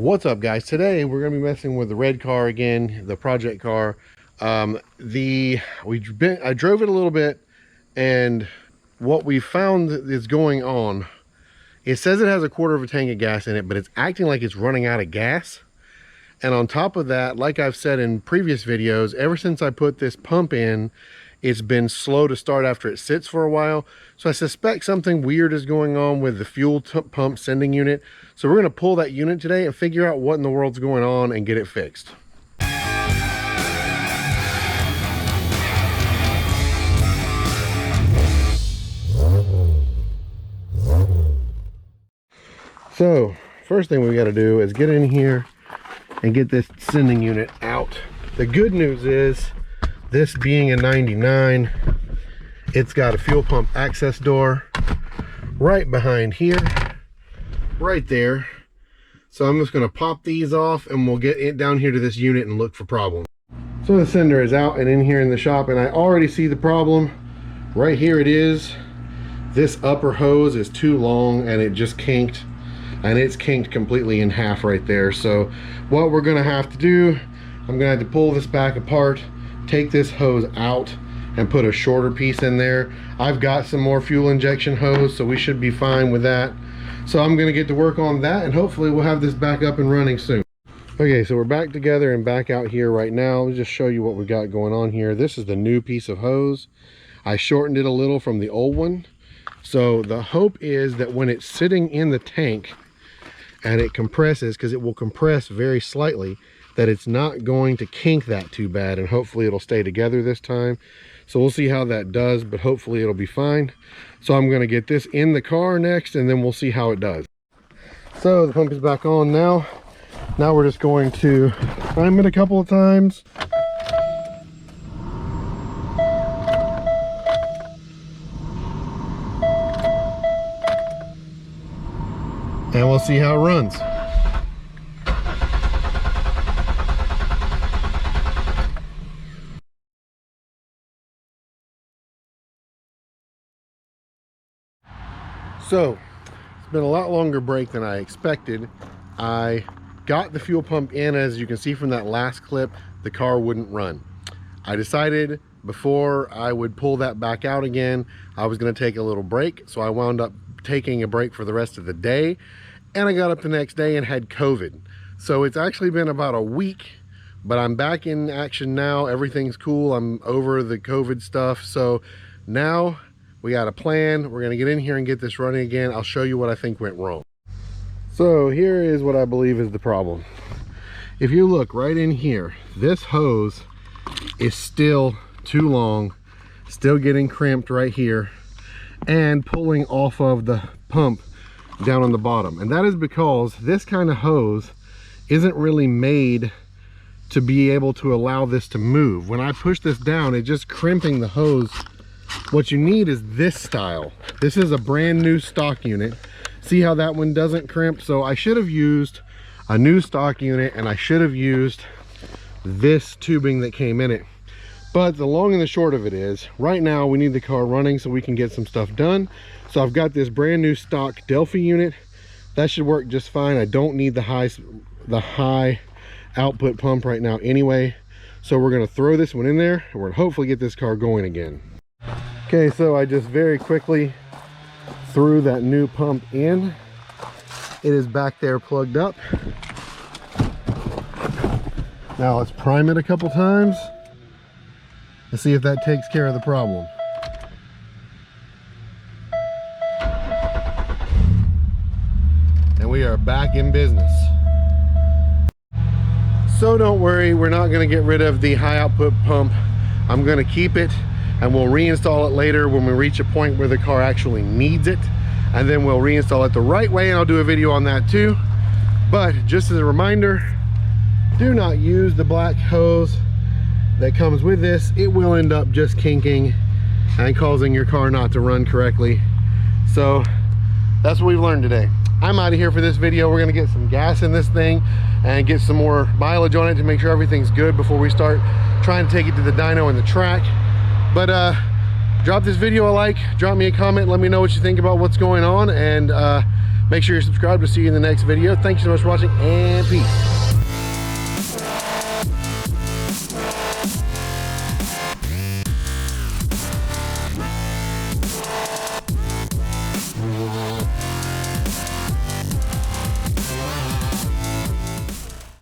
What's up, guys? Today we're gonna be messing with the red car again, the project car. I drove it a little bit, and what we found is going on, it says it has a quarter of a tank of gas in it, but it's acting like it's running out of gas. And on top of that, like I've said in previous videos, ever since I put this pump in, it's been slow to start after it sits for a while. So I suspect something weird is going on with the fuel pump sending unit. So we're gonna pull that unit today and figure out what in the world's going on and get it fixed. So first thing we gotta do is get in here and get this sending unit out. The good news is, this being a 99, it's got a fuel pump access door right behind here, right there. So I'm just gonna pop these off and we'll get it down here to this unit and look for problems. So the sender is out and in here in the shop, and I already see the problem. Right here it is. This upper hose is too long and it just kinked, and it's kinked completely in half right there. So what we're gonna have to do, I'm gonna have to pull this back apart, take this hose out and put a shorter piece in there. I've got some more fuel injection hose, so we should be fine with that. So I'm gonna get to work on that, and hopefully we'll have this back up and running soon. Okay, so we're back together and back out here right now. Let me just show you what we got going on here. This is the new piece of hose. I shortened it a little from the old one. So the hope is that when it's sitting in the tank and it compresses, because it will compress very slightly, that it's not going to kink that too bad, and hopefully it'll stay together this time. So we'll see how that does, but hopefully it'll be fine. So I'm going to get this in the car next, and then we'll see how it does. So the pump is back on now. Now we're just going to prime it a couple of times. And we'll see how it runs. So it's been a lot longer break than I expected. I got the fuel pump in. As you can see from that last clip, the car wouldn't run. I decided before I would pull that back out again, I was going to take a little break. So I wound up taking a break for the rest of the day, and I got up the next day and had COVID. So it's actually been about a week, but I'm back in action now. Everything's cool. I'm over the COVID stuff. So now we got a plan. We're gonna get in here and get this running again. I'll show you what I think went wrong. So here is what I believe is the problem. If you look right in here, this hose is still too long, still getting crimped right here, and pulling off of the pump down on the bottom. And that is because this kind of hose isn't really made to be able to allow this to move. When I push this down, it's just crimping the hose. What you need is this style. This is a brand new stock unit. See how that one doesn't crimp? So I should have used a new stock unit, and I should have used this tubing that came in it. But the long and the short of it is, right now we need the car running so we can get some stuff done. So I've got this brand new stock Delphi unit. That should work just fine. I don't need the high output pump right now anyway. So we're gonna throw this one in there, and we're gonna hopefully get this car going again. Okay, so I just very quickly threw that new pump in. It is back there plugged up. Now let's prime it a couple times and see if that takes care of the problem. And we are back in business. So don't worry, we're not going to get rid of the high output pump. I'm going to keep it, and we'll reinstall it later when we reach a point where the car actually needs it, and then we'll reinstall it the right way, and I'll do a video on that too. But just as a reminder, do not use the black hose that comes with this. It will end up just kinking and causing your car not to run correctly. So that's what we've learned today. I'm out of here for this video. We're gonna get some gas in this thing and get some more mileage on it to make sure everything's good before we start trying to take it to the dyno and the track. But drop this video a like, drop me a comment, let me know what you think about what's going on, and Make sure you're subscribed to see you in the next video. Thank you so much for watching, and peace.